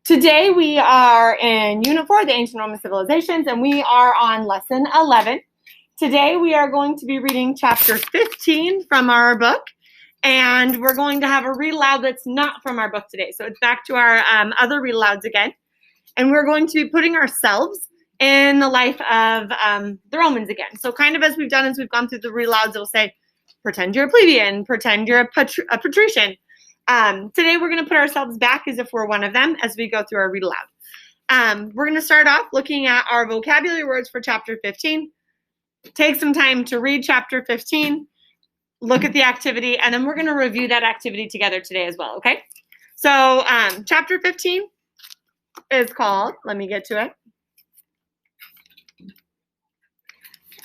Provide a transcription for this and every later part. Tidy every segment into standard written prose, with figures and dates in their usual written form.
Today we are in Unit 4, the Ancient Roman Civilizations, and we are on Lesson 11. Today we are going to be reading Chapter 15 from our book, and we're going to have a read aloud that's not from our book today. So it's back to our other read alouds again, and we're going to be putting ourselves in the life of the Romans again. So kind of as we've done as we've gone through the read alouds, it'll say, pretend you're a plebeian, pretend you're a patrician. Today we're going to put ourselves back as if we're one of them as we go through our read aloud. We're going to start off looking at our vocabulary words for Chapter 15. Take some time to read Chapter 15, look at the activity, and then we're going to review that activity together today as well, okay? So Chapter 15 is called, let me get to it.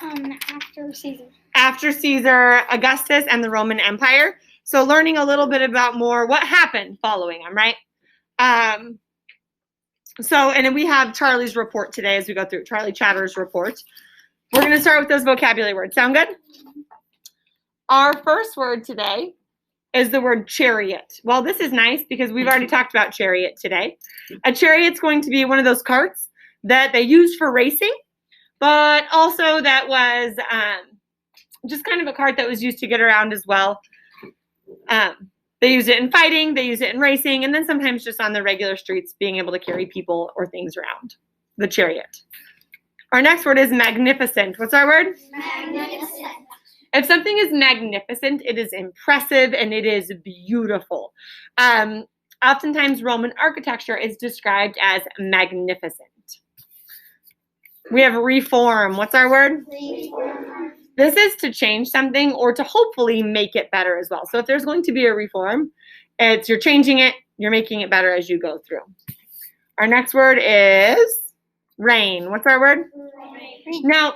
After Caesar. After Caesar, Augustus, and the Roman Empire. So learning a little bit about more what happened following him, right? And then we have Charlie's report today as we go through, Charlie Chatter's report. We're going to start with those vocabulary words. Sound good? Our first word today is the word chariot. Well, this is nice because we've already talked about chariot today. A chariot's going to be one of those carts that they used for racing, but also that was just kind of a cart that was used to get around as well. They use it in fighting, they use it in racing, and then sometimes just on the regular streets being able to carry people or things around. The chariot. Our next word is magnificent. What's our word? Magnificent. If something is magnificent, it is impressive and it is beautiful. Oftentimes Roman architecture is described as magnificent. We have reform. What's our word? Reform. This is to change something or to hopefully make it better as well. So if there's going to be a reform, it's you're changing it, you're making it better as you go through. Our next word is reign. What's our word? Reign. Now,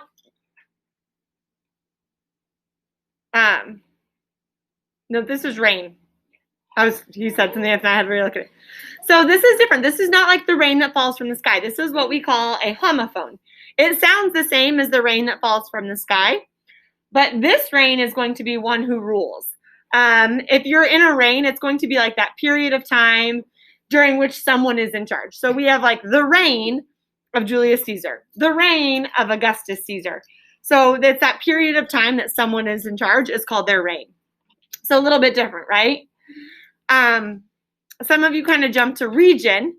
no, this is rain. He said something and I had to really look at it. So this is different. This is not like the rain that falls from the sky. This is what we call a homophone. It sounds the same as the rain that falls from the sky, but this reign is going to be one who rules. If you're in a reign, it's going to be like that period of time during which someone is in charge. So we have like the reign of Julius Caesar, the reign of Augustus Caesar. So it's that period of time that someone is in charge is called their reign. So a little bit different, right? Some of you kind of jump to region.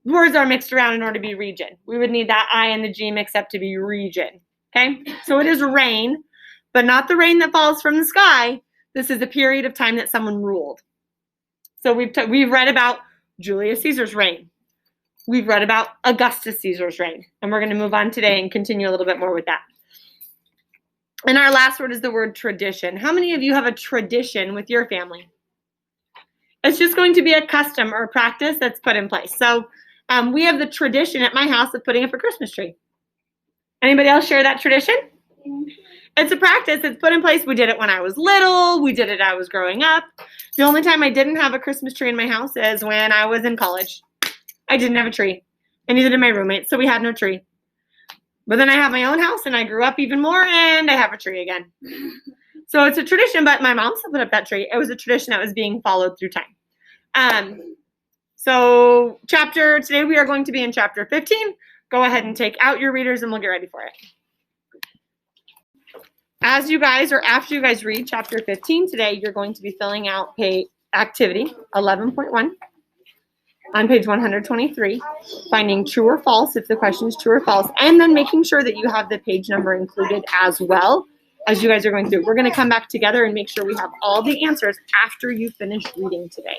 Words are mixed around in order to be region. We would need that I and the G mixed up to be region. Okay, so it is rain, but not the rain that falls from the sky. This is a period of time that someone ruled. So we've read about Julius Caesar's reign. We've read about Augustus Caesar's reign, and we're going to move on today and continue a little bit more with that. And our last word is the word tradition. How many of you have a tradition with your family? It's just going to be a custom or a practice that's put in place. So we have the tradition at my house of putting up a Christmas tree. Anybody else share that tradition? It's a practice that's put in place. We did it when I was little. We did it when I was growing up. The only time I didn't have a Christmas tree in my house is when I was in college. I didn't have a tree, and neither did my roommates, so we had no tree. But then I have my own house, and I grew up even more, and I have a tree again. So it's a tradition, but my mom still put up that tree. It was a tradition that was being followed through time. So today we are going to be in Chapter 15. Go ahead and take out your readers and we'll get ready for it. As you guys, or after you guys read Chapter 15 today, you're going to be filling out activity 11.1 on page 123, finding true or false if the question is true or false, and then making sure that you have the page number included as well as you guys are going through. We're going to come back together and make sure we have all the answers after you finish reading today.